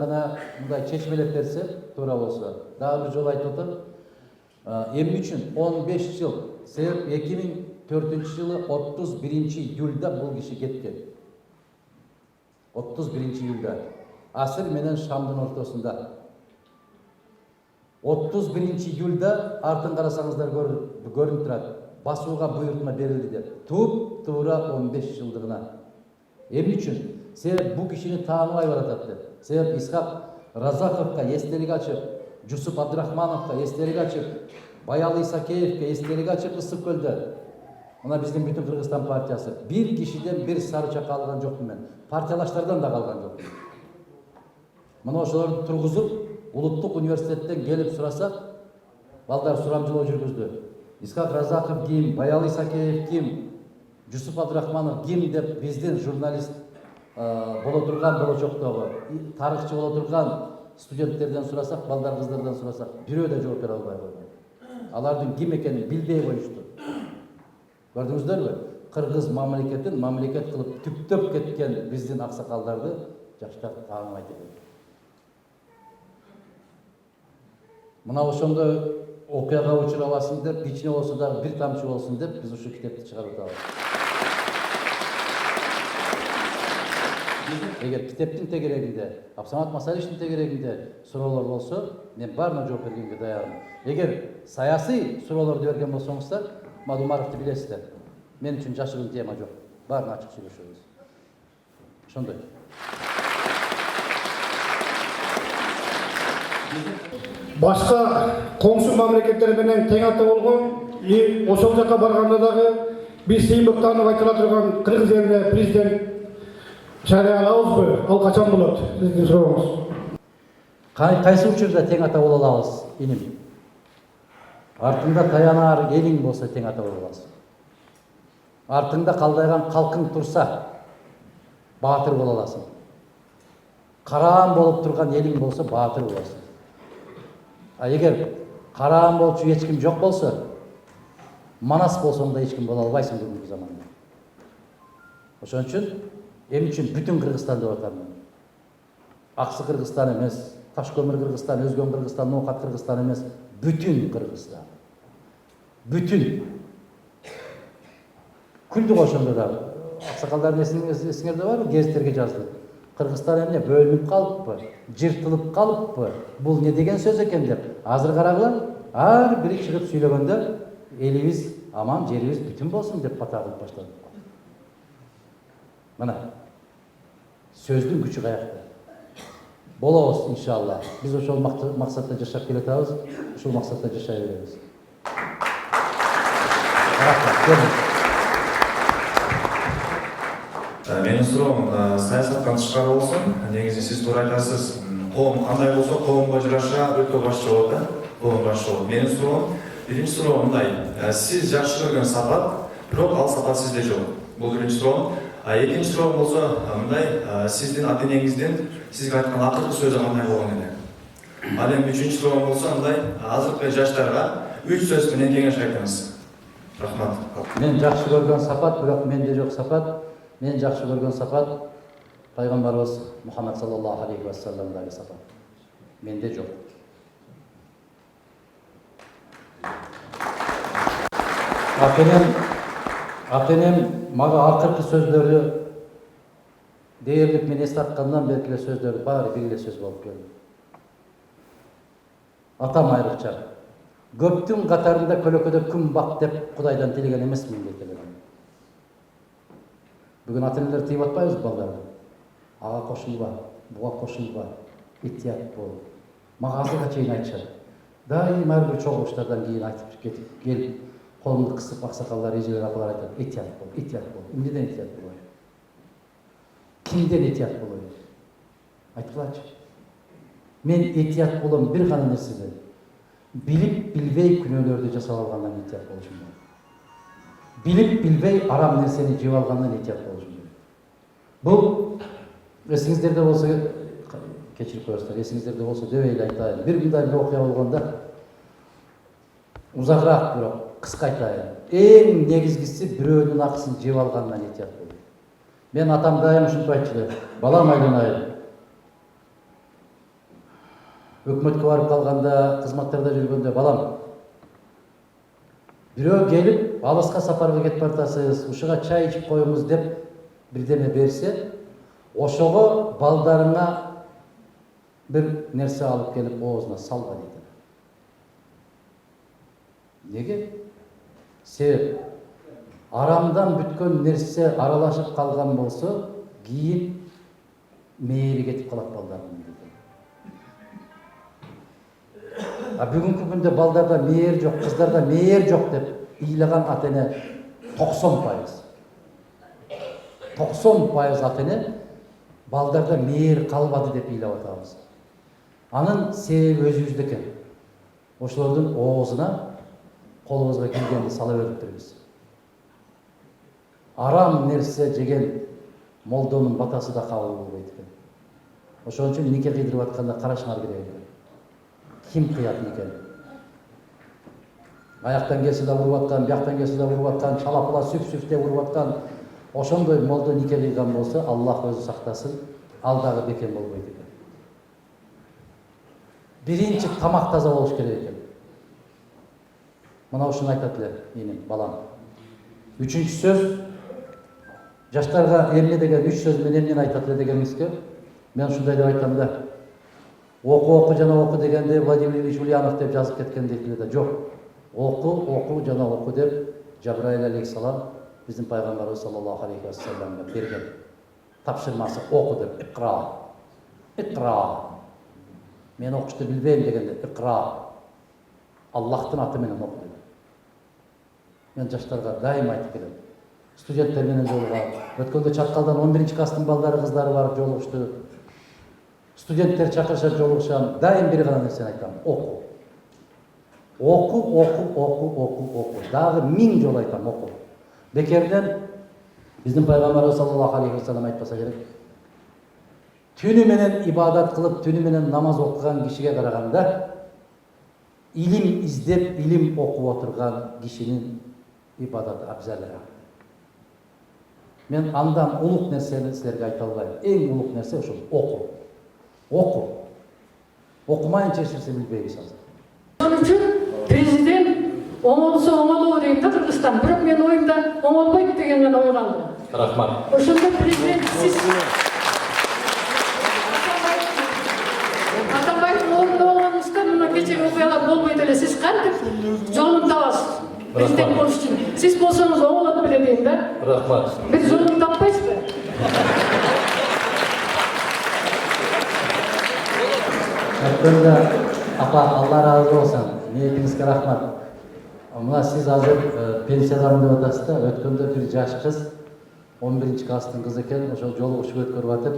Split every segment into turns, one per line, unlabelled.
гана мындай чечмелеп берсе, туура болсо. Дагы бир жолу айтып атам. Эмне үчүн 15 жыл, себеп 2004-жылы 31-июлда бул киши кеткен. 31-июлда. Асыр менен Шамдын ортосунда. 31-июлда артын карасаңыздар көрүнүп турат. Басууга буйрутма берилди деп. Туура 15 жылдыгына. Эмне үчүн? Себеп бу кишини тааныбай баратат деп. Себеп Исхак Разаковго эстелик ачып, Жусуп Абдрахмановго эстелик ачып, Баял Исакеевге эстелик ачып ысып көлдө. Мына биздин бүтүн Кыргызстан партиясы бир кишиден бир сары чака алган жокмун мен. Партиялаштардан да калган жокмун. Мына ошолорду тургузуп, улуттук университеттен келип сурасак, балдар сурамжылоо жүргүздү. Исхак Разаков ким, Баял Исакеев ким, Жусуп Абдрахманов ким деп биздин журналист боло турган болочоктогу, тарыхчы боло турган студенттерден сурасак, балдар кыздардан сурасак, бирөө да жооп бере албай койгон. Алардын ким экенин билбей коюшту. Көрдүңүздөрбү? Кыргыз мамлекетин мамлекет кылып түптөп кеткен биздин аксакалдарды жаштар тааныбайт экен. Мына ошондой окуяга учурабасын деп, кичине болсо дагы бир тамчы болсун деп биз ушу китепти чыгарып атабыз. Эгер китептин тегерегинде, Абсамат Масаличтин тегерегинде суроолор болсо, мен баарына жооп бергенге даярмын. Эгер саясий суроолорду берген болсоңуздар, Мадумаровду билесиздер. Мен үчүн жашыруун тема жок. Баарына ачык сүйлөшөбүз. Ошондой.
Башка коңшу мамлекеттер менен тең ата болгон, ошол жака барганда дагы биз сыймыктанып айтыла турган Кыргыз элине президент жарыялабызбы? Ал качан болот? Сиздин сурооңуз.
Кайсы учурда тең ата боло алабыз, иним? Артыңда таянаар элиң болсо тең ата боло аласың. Артыңда калдайган калкың турса, баатыр боло аласың. Караан болуп турган элиң болсо, баатыр болосуң. А эгер караан болчу эч ким жок болсо, манас болсоң да эч ким боло албайсың бүгүнкү заманда. Ошон үчүн эмне үчүн бүтүн Кыргызстан деп атам мен. Аксы Кыргызстан эмес, Ташкөмүр Кыргызстан, Өзгөн Кыргызстан, Ноокат Кыргызстан эмес, бүтүн Кыргызстан. Бүтүн. Күлдүк ошондо да. Аксакалдардын эсиңерде барбы? Гезиттерге жазды. Кыргызстан эмне бөлүнүп калыппы, жыртылып калыппы? Бул не деген сөз экен деп. Азыр карагыла, ар бири чыгып сүйлөгөндө элибиз аман, жерибиз бүтүн болсун деп бата кылып баштады. Мына сөздүн күчү каякта. Болобуз иншалла. Биз ошол максатта жашап келатабыз, ушул максатта жашай беребиз.
Менин суроом саясаттан тышкары болсун. Негизи сиз туура айтасыз. Коом кандай болсо, коомго жараша өлкө башчы болот да. Коом башчы болот. Менин суроом, биринчи суроом мындай. Сиз жакшы көргөн сапат, бирок ал сапат сизде жок. Бул биринчи суроом. Экинчи суроом болсо мындай, сиздин ата-энеңиздин сизге айткан акыркы сөзү кандай болгон эле? Ал эми үчүнчү суроом болсо мындай, азыркы жаштарга 3 сөз менен кеңеш айтыңыз. Рахмат.
Мен жакшы көргөн сапат, бирок менде жок сапат. Мен жакшы көргөн сапат пайгамбарыбыз Мухаммад саллаллаху алейхи ва салламдагы сапат. Менде жок. Ата-энем мага акыркы сөздөрү дээрлик мен эс тарткандан бери эле сөздөрү баары бир эле сөз болуп келди. Атам айрыкча. Көптүн катарында көлөкөдө күн бак деп Кудайдан тилеген эмесмин дейт эле. Бүгүн ата-энелер тийип атпайбыз балдарга. Ага кошулба, буга кошулба, этият бол. Мага азырга чейин айтышат. Дайыма ар бир чогулуштардан кийин айтып кетип келип, колумду кысып аксакалдар, эжелер, апалар айтат. Этият бол, этият бол. Эмнеден этият болобу? Кимден этият болобу? Айткылачы. Мен этият болом бир гана нерседен. Билип билбей күнөөлөрдү жасап алгандан этият болушум керек. Билип билбей арам нерсени жеп алгандан этият болушум керек. Бул эсиңиздерде болсо, кечирип коесуздар, эсиңиздерде болсо деп эле айтайын. Бир мындай бир окуя болгондо узагыраак бирок кыска айтайын. Эң негизгиси бирөөнүн акысын жеп алгандан этият болуу. Мен атам дайым ушинтип айтчу эле. Балам айланайын. өкмөткө барып калганда, кызматтарда жүргөндө балам бирөө келип алыска сапарга кетип баратасыз, ушуга чай ичип коюңуз деп бирдеме берсе, ошого балдарыңа бир нерсе алып келип оозуна салба дейт. Неге? Себеп арамдан бүткөн нерсе аралашып калган болсо, кийин мээри кетип калат балдардын. А бүгүнкү күндө балдарда мээр жок, кыздарда мээр жок деп ыйлаган ата эне 90%. 90% ата эне балдарда мээр калбады деп ыйлап атабыз. Анын себеби өзүбүздө экен. Ошолордун оозуна колубузга келгенди сала бериптирбиз. Арам нерсе жеген молдонун батасы да кабыл болбойт экен. Ошон үчүн нике кыйдырып атканда карашыңар керек экен. Ким кыят никени? Аяктан келсе да уруп аткан, бияктан келсе да уруп аткан, чалапыла сүп-сүп деп уруп аткан. Ошондой молдо нике кыйган болсо, Аллах өзү сактасын, ал дагы бекем болбойт экен. Биринчи тамак таза болуш керек экен. Мына ушуну айтат эле менин балам. Үчүнчү сөз, жаштарга эмне деген 3 сөз менен эмнени айтат эле дегенибизге, мен ушундай деп айтам да. Оку жана оку дегенде Владимир Ильич Ульянов деп жазып кеткен дейт эле да. Жок. Оку жана оку деп Жабраил алейхиссалам биздин пайгамбарыбыз саллаллаху алейхи ва салламга берген тапшырмасы оку деп. Икра. Мен окушту билбейм дегенде икра. Аллахтын аты менен оку. Мен жаштарга дайым айтып келем. Студенттер менен жолугам. Өткөндө Чаткалдан 11-класстын балдары, кыздары барып жолугушту. Студенттер чакырышат, жолугушам. Дайым бир гана нерсени айтам. Оку. Оку. Дагы 1000 жолу айтам оку. Бекерден биздин пайгамбарыбыз саллаллаху алейхи ва саллам айтпаса керек. Түнү менен ибадат кылып, түнү менен намаз окуган кишиге караганда илим издеп, илим окуп отурган кишинин ибадаты абзалыраак. Мен андан улук нерсени силерге айта албайм. Эң улук нерсе ошол оку. Окумайынча эч нерсе билбейбиз азыр.
Onun için prezident oңолсо oңолобу дейт да Кыргызстан. Бирок менин оюмда oңолбойт дегенден ой калды.
Рахмат.
Ошондо президент сиз Атамбаевдин ордунда болгонуңузда мына кечеги окуялар болбойт эле. Сиз кантип жолун табасыз? Президент болуш үчүн. Сиз болсоңуз оңолот беле дейм да.
Рахмат.
Биз жолун таппайсызбы?
Өткөндө апа Алла разы болсун. Ниетиңизге рахмат. Мына сиз азыр пенсиядамын деп атасыз да, өткөндө бир жаш кыз 11-класстын кызы экен, ошол жолугушуп өткөрүп атып,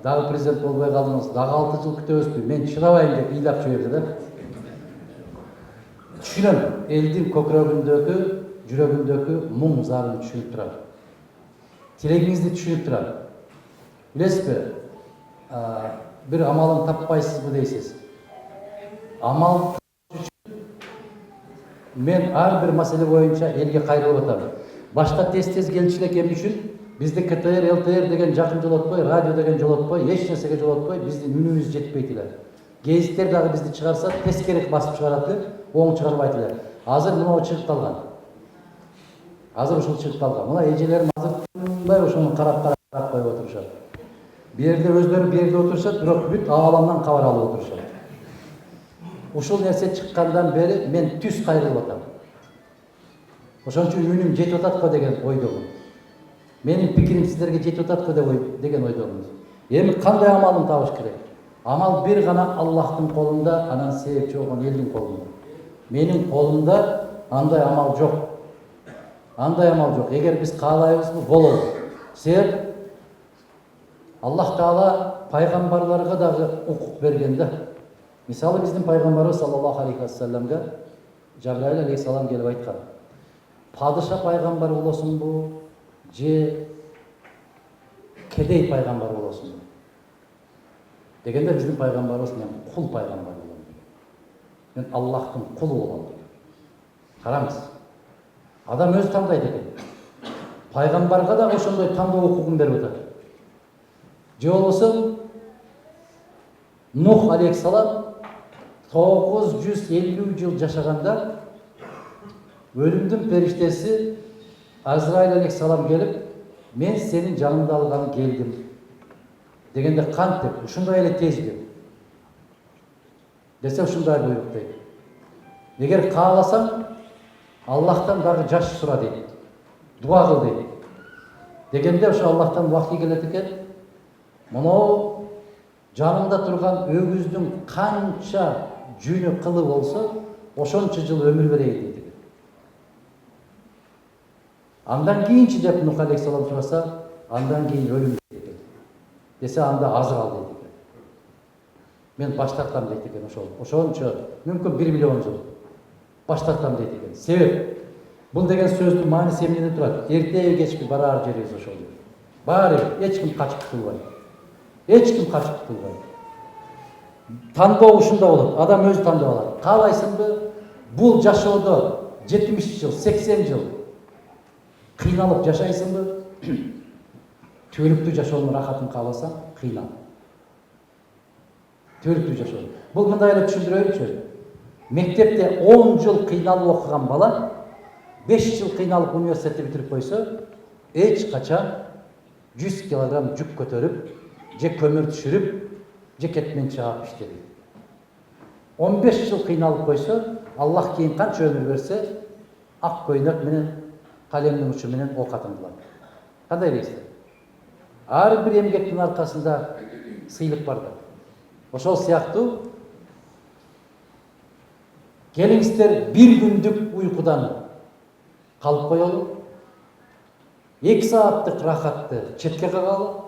дагы президент болбой калдыңыз, дагы 6 жыл күтөбүзбү? Мен чыдабайм деп ыйлап жиберди да. Түшүнөм, элдин көкүрөгүндөгү, жүрөгүндөгү муң зарын түшүнүп турам. Тилегиңизди түшүнүп турам. Билесизби? Бир амалын таппайсызбы дейсиз. Амал мен ар бир маселе боюнча элге кайрылып атам. Башка тез келчилек эмне үчүн бизди КТР, ЛТР деген жакын жолотпой, радио деген жолотпой, эч нерсеге жолотпой, биздин үнүбүз жетпейт эле. Гезиттер дагы бизди чыгарса, тескерек басып чыгарат эле, оң чыгарбайт эле. Азыр мына чыгып калган. Азыр ушул чыгып калган. Мына эжелерим азыр мындай ошону карап коюп отурушат. Бир жерде өздөрү бир жерде отурушат, бирок бүт ааламдан кабар алып отурушат. Ушул нерсе чыккандан бери мен түз кайрылып атам. Ошон үчүн үнүм жетип атат деген ойдомун. Менин пикирим сиздерге жетип атат деген ойдомун. Эми кандай амалын табыш керек? Амал бир гана Аллахтын колунда, анан себепчи болгон элдин колунда. Менин колумда андай амал жок. Эгер биз каалайбызбы, болот. Себеп Аллах Таала пайгамбарларга дагы укук берген да. Мисалы биздин пайгамбарыбыз саллаллаху алейхи ва салламга Жабраил алейхиссалам келип айткан. Падыша пайгамбар болосунбу, же кедей пайгамбар болосунбу? Дегенде биздин пайгамбарыбыз мен кул пайгамбар болом деген. Мен Аллахтын кулу болом деген. Караңыз. Адам өзү тандайт экен. Пайгамбарга да ошондой тандоо укугун берип атат. Же болбосо Nuh aleyhissalam 950 yıl жашаганда ölümdün периштеси Azrail aleyhissalam gelip men senin canını algаны geldim degende kant деп, ушундай эле тез деп. Десе ушундай буйрук дейт. Эгер кааласаң, Аллахтан дагы жаш сура дейт. Дуа кыл дейт. Дегенде ошо Аллахтан вахий келет экен. Мынау жанында турган өгүздүн канча жүнү кылы болсо, ошончо жыл өмүр берейин дейт. Андан кийинчи деп Нух алейхиссалам сураса, андан кийин өлүм дейт. Десе анда азыр ал дейт. Мен баш тартам дейт экен ошончо, мүмкүн 1 миллион жыл. Баш тартам дейт экен. Себеп бул деген сөздүн мааниси эмнеде турат? Эртеби кечки барар жерибиз ошол. Баары эч ким качып кутулбайт. Эч ким качып кутулбайт. Тандоо ушунда болот. Адам өзү тандап алат. Каалайсыңбы? Бул жашоодо 70 жыл, 80 жыл кыйналып жашайсыңбы? Түбөлүктүү жашоонун рахатын кааласаң, кыйнал. Түбөлүктүү жашоо. Бул мындай эле түшүндүрөйүнчү. Мектепте 10 жыл кыйналып окуган бала 5 жыл кыйналып университетти бүтүрүп койсо, эч качан 100 килограмм жүк көтөрүп, же көмүр түшүрүп, же кетмен чаап иштеди. 15 жыл кыйналып койсо, Аллах кийин канча өмүр берсе, ак көйнөк менен калемдин учу менен оокатын кылат. Кандай дейсиздер? Ар бир эмгектин аркасында сыйлык бар да. Ошол сыяктуу келиңиздер бир күндүк уйкудан калып коелу, 2 сааттык рахатты четке кагалы,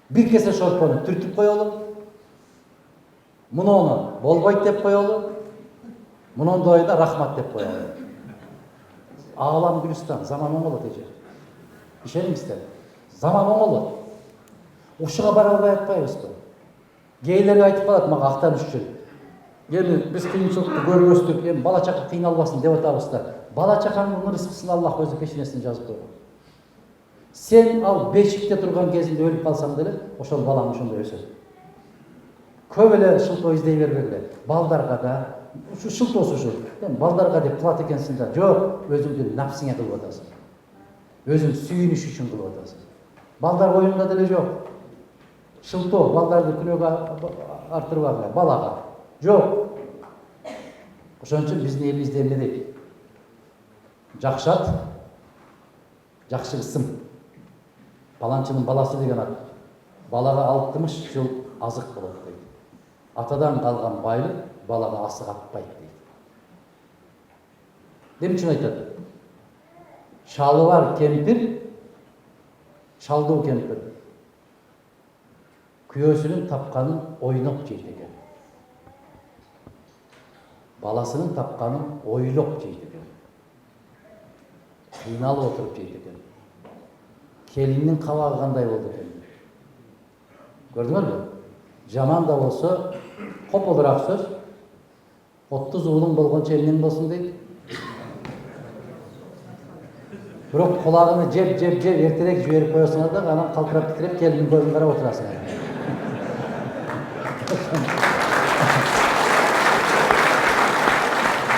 бир кесе шорпону түртүп коелу, мунону болбойт деп коелу, мунондой да рахмат деп коелу. Аалам Гүлстан, заман оңолот эже. Ишениңиздер, заман оңолот. Ушуга бара албай атпайбызбы? Гейлер айтып калат мага актаныш үчүн. Эми биз кыйынчылыкты көрүп өстүк, эми бала чака кыйналбасын деп атабыз да. Бала чаканын рызкысын Аллах өзү пешенесине жазып койгон. Сен ал бешикте турган кезинде өлүп калсаң деле, ошол балаң ошондой өсөт. Көп эле шылтоо издей бербегиле. Балдарга да ушу шылтоосу ушу. Эми балдарга деп кылат экенсиң да, жок, өзүңдүн напсиңе кылып атасың. Өзүң сүйүнүш үчүн кылып атасың. Балдар оюнда деле жок. Шылтоо балдарды күнөөгө артырбагыла, балага. Жок. Ошон үчүн биздин элибизде эмне дейт? Жакшы ат, жакшы ысым. Паланчынын баласы деген ат. Балага 60 жыл азык болот дейт. Атадан калган байлык балага асык атпайт дейт. Эмне үчүн айтат? Шалы бар кемпир, шалдуу кемпир. Күйөөсүнүн тапканын ойноп жейт экен. Баласынын тапканын ойлоп жейт экен. Кыйналып отуруп жейт экен. Келиндин кабагы кандай болду экен? Көрдүңөрбү? Жаман да болсо, кополураак сөз. 30 уулуң болгончо эмнең болсун дейт. Бирок кулагыны жеп эртерээк жиберип коесуңар да, анан калтырап титиреп келиндин көзүн карап отурасыңар.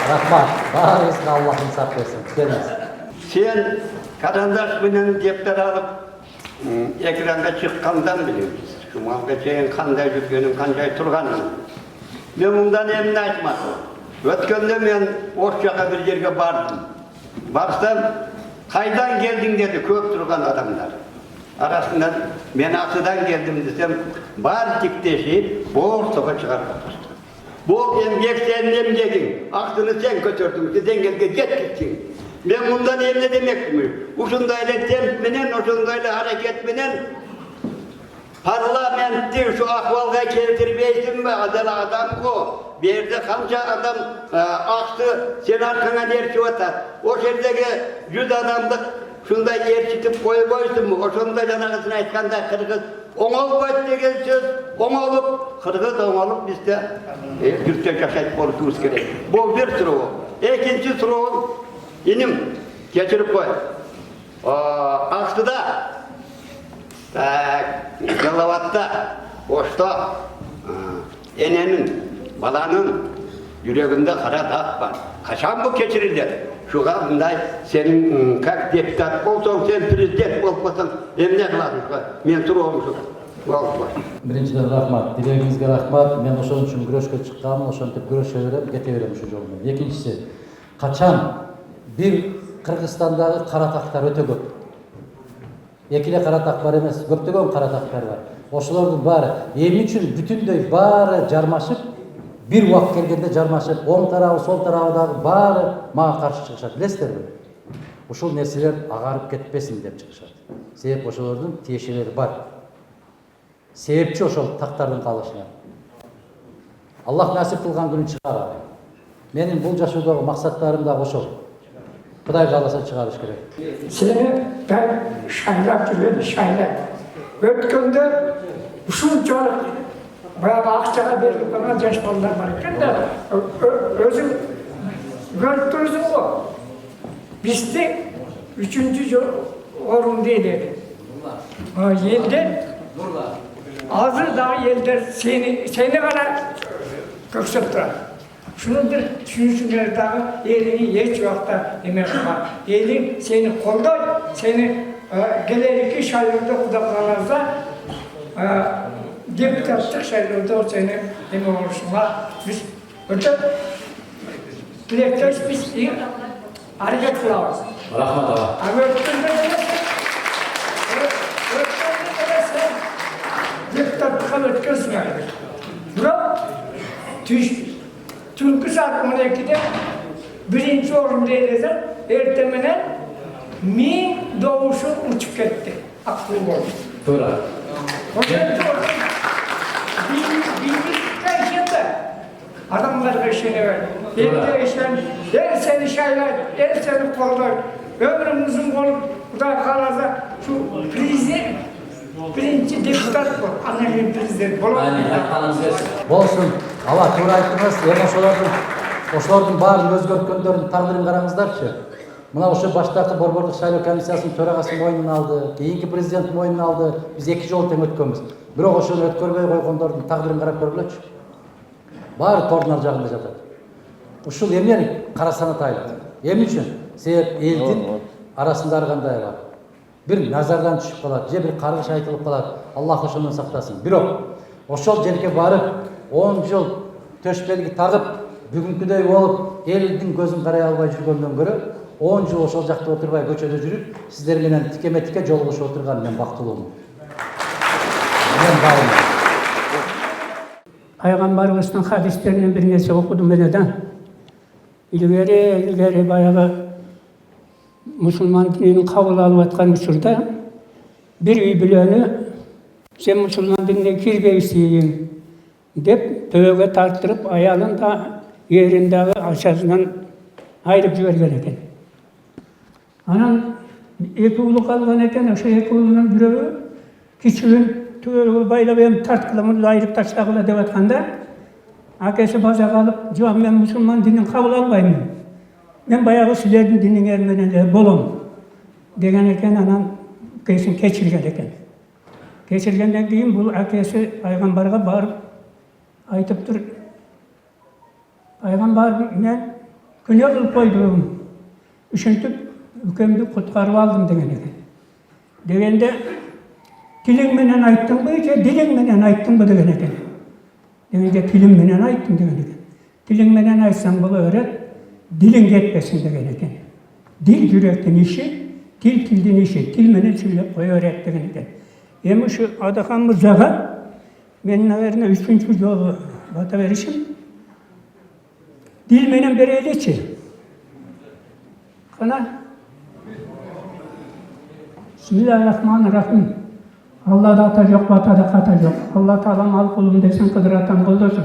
Рахмат. Баарыбызга Аллах инсап берсин. Келиңиз.
Sen karandaş менен дептер алып, экранга чыккандан билебиз. Шумалга чейин кандай жүргөнүм, кандай турганым. Мен мындан эмне айтмакчы. Өткөндө мен ош жака бир жерге бардым. Барсам, кайдан келдиң деди көп турган адамдар. Арасынан мен Аксыдан келдим десем, бар тиктешип, борсого чыгарып атышты. Бул эмгек сенин эмгегиң, Аксыны сен көтөрдүң, сен келге жеткиттиң. Мен мындан эмне демекмин? Ушундай эле темп менен, ошондой эле аракет менен парламентти ушу акыбалга келтирбейсиңби? Адал адам-го. Бу жерде канча адам акты сен аркаңа ээрчип атат. Ошол жердеги 100 адамдык ушундай ээрчитип койбойсуңбу? Ошондой жанагысын айтканда кыргыз оңолбойт деген сөз, оңолуп, кыргыз оңолуп бизде жүртө жашайт болушубуз керек. Бул бир суроо. Экинчи суроо иним кечирип кой. Аксыда, Жалаватта, Ошто enenin, balanın yüreğinde kara dağ var. Kaçan bu geçirirler? Şuğa bunday senin kak deputat olsan, sen prezident olmasan, emne kılasın? Men turolmuşum.
Birinciden rahmat, dileğinizge rahmat. Men ошон үчүн күрөшкө чыкканмын, ошентип күрөшө берем, кете берем ушул жолу менен. Экинчиси, качан бир Кыргызстандагы каратактар өтө көп. Экиле каратак бар эмес, көптөгөн каратактар бар. Ошолордун баары эмне үчүн бүтүндөй баары жармашып, бир убакыт келгенде жармашып, оң тарабы, сол тарабыдагы баары мага каршы чыгышат, билесиздерби? Ушул нерселер агарып кетпесин деп чыгышат. Себеп ошолордун тиешелери бар. Себепчи ошол тактардын калышына. Аллах насип кылган күнү чыгарат. Менин бул жашоодогу максаттарым да ошол. Кудай кааласа чыгарыш керек.
Seni ben şaylap жүргөн şaylap. Өткөндө ушунчалык баягы акчага берип калган жаш балдар бар экен да өзүң көрүп турсуң го. Бизде 3-cü orunda edi. Елдер азыр дагы елдер сени гана көксөп турат. Şunun bir düşünüşünler dağı elini hiç vakta emek var. Elin seni kolday, seni geleriki şairde kudaklarınızda deputatlık şairde o seni emek oluşuna biz öte dilektaş biz iyi hareket kılavuz.
Rahmat ağa.
Ama ötürde sen deputatlığa ötkürsün yani. Bura Çünkü saat 12'de birinci orunda eylesen, ertemenen min doğuşu uçup gitti. Aklı oldu.
Doğru.
O yüzden bilgilikten şimdi adamlar işini ver. Evde işten, el seni şaylar, el seni kollar. Ömrümüzün olup, bu da kalırsa şu prezident, birinci deputat bu. Annemin prezident.
Болсун, ала туура айттыңыз. Эми ошолордун баарын өзгөрткөндөрдүн тагдырын караңыздарчы. Мына ошо баштакы борбордук шайлоо комиссиясынын төрагасы мойнуна алды, кийинки президент мойнуна алды. Биз 2 жолу тең өткөнбүз. Бирок ошону өткөрбөй койгондордун тагдырын карап көргүлөчү. Баары тордун ар жагында жатат. Ушул эмнени карасаң атайлык. Эмне үчүн? Себеп элдин арасында ар кандай бар. Бир назардан түшүп калат, же бир каргыш айтылып калат. Аллах ошондон сактасын. Бирок ошол жерге барып 10 жыл төшбелги тагып, бүгүнкүдөй болуп, элдин көзүн карай албай жүргөндөн көрө 10 жыл ошол жакта отурбай көчөдө жүрүп, сиздер менен тикеме-тике жолугушуп отурган мен бактылуумун. Мен барым.
Пайгамбарыбыздын хадистеринен бир нерсе окудум эле. Илгери баягы мусулман динин кабыл алып аткан учурда бир үй бүлөнү сен мусулман динине кирбейсиң деп төбөгө тарттырып аялын да эрин дагы ачасынан айырып жиберген экен. Анан 2 уулу калган экен, ошо 2 уулунун бирөө кичүүн төбөгө байлап эми тарткыла айырып таштагыла деп атканда акеси база калып, "Жок, мен мусулман динин кабыл албайм. Мен баягы силердин диниңер менен эле болом" деген экен. Анан акесин кечирген экен. Кечиргенден кийин бул акеси пайгамбарга барып айтыптыр. Пайгамбар, мен күнөө кылып койдум. Ушинтип үкөмдү куткарып алдым деген экен. Дегенде тилиң менен айттыңбы же дилиң менен айттыңбы деген экен. Дегенде тилиң менен айттым деген экен. Тилиң менен айтсаң боло берет, дилиң кетпесин деген экен. Дил жүрөктүн иши, тил тилдин иши, тил менен сүйлөп кое берет деген экен. Эми ушу Адахан мырзага мен, наверное, 3-cü жолу бата беришим. Dil менен береличи. Кана. Bismillahirrahmanirrahim. Allah'da ata yok, batada kata yok. Allah Teala mal kulum desin, kıdıratan kuldosun.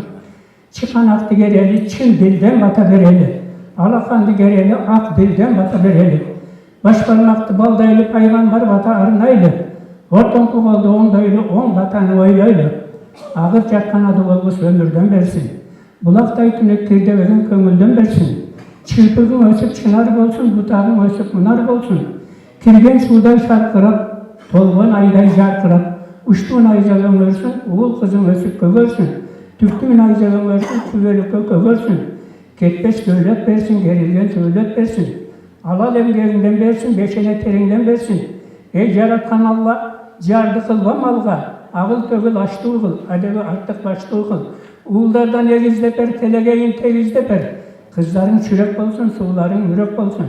Çıkan aktı gereli, çın dilden bata bereli. Alakandı gereli, ak dilden bata bereli. Başparmaktı baldaylı paygambar bata arınaylı. Ortonku oldu ondaylı, on batanı oylaylı. Ağır çakkan adı olmuş ömürden versin. Bulakтай tünektirde veren kömülden versin. Çırpıgın ösüp çınar olsun, butağın ösüp munar olsun. Kirgen suday şarkırap, tolgan ayday jarkırap, uçtuğun aycalığın örsün, uğul kızın ösüp kögörsün. Tüftüğün ayzalı versin, tüvelükü köversin. Ketpes dövlet versin, gerilgen dövlet versin. Alal emgerinden versin, beşene terinden versin. Ey yaratkan Allah, cardı kılva malga, ağıl tögül açtığı kıl, adevi arttık baştığı kıl. Uğullardan egizde ber, telegeyin tegizde ber. Kızların çürek olsun, suların yürek olsun.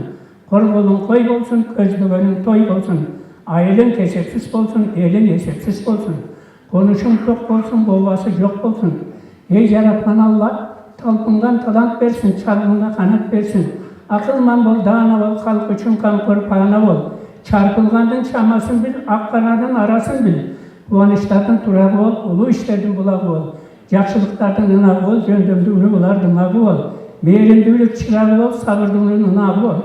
Korgolun koy olsun, közbügenin toy olsun. Ailen kesepsiz olsun, elin esepsiz olsun. Konuşun çok olsun, babası yok olsun. Ey yaratkan Allah, talpından talant versin, çarpında kanat versin. Akılman bol, dağına ol, halk için kan korpağına ol. Çarpılgandın çamasın bil, ak kanadın arasın bil. Kuvanışlardın turağı ol, ulu işlerden bulağı ol. Yakşılıklardan ınağı ol, döndürdüğünü bular dımağı ol. Meğerindüğülük çırağı ol, sabırdığının ınağı ol.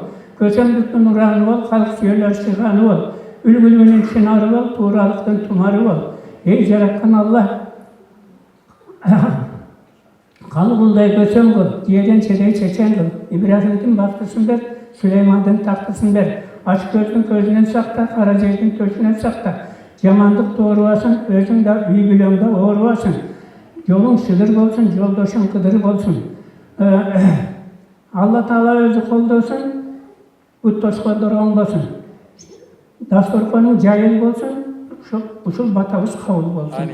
Göçemdüktün uranı ol, halk söyler çıganı ol. Ülgülünün çınarı ol, tuğralıktın tumarı ol. Ey yaratkan Allah, kalıbınday göçem kıl, diyeden çereyi çeçen kıl. İbrahim'den baktısın ber, Süleyman'dan taktısın ber. Aç gözün gözünden sakta, karacaydın köşünden sakta. Yamandık doğruvasın, özün de iyi bilen de oğruvasın. Yolun sığır olsun, yoldaşın kıdırık olsun. Allah Teala özü koldolsun, uttoşka doğru olsun. Dasturkanın cahil olsun, usul batavuz kavul olsun.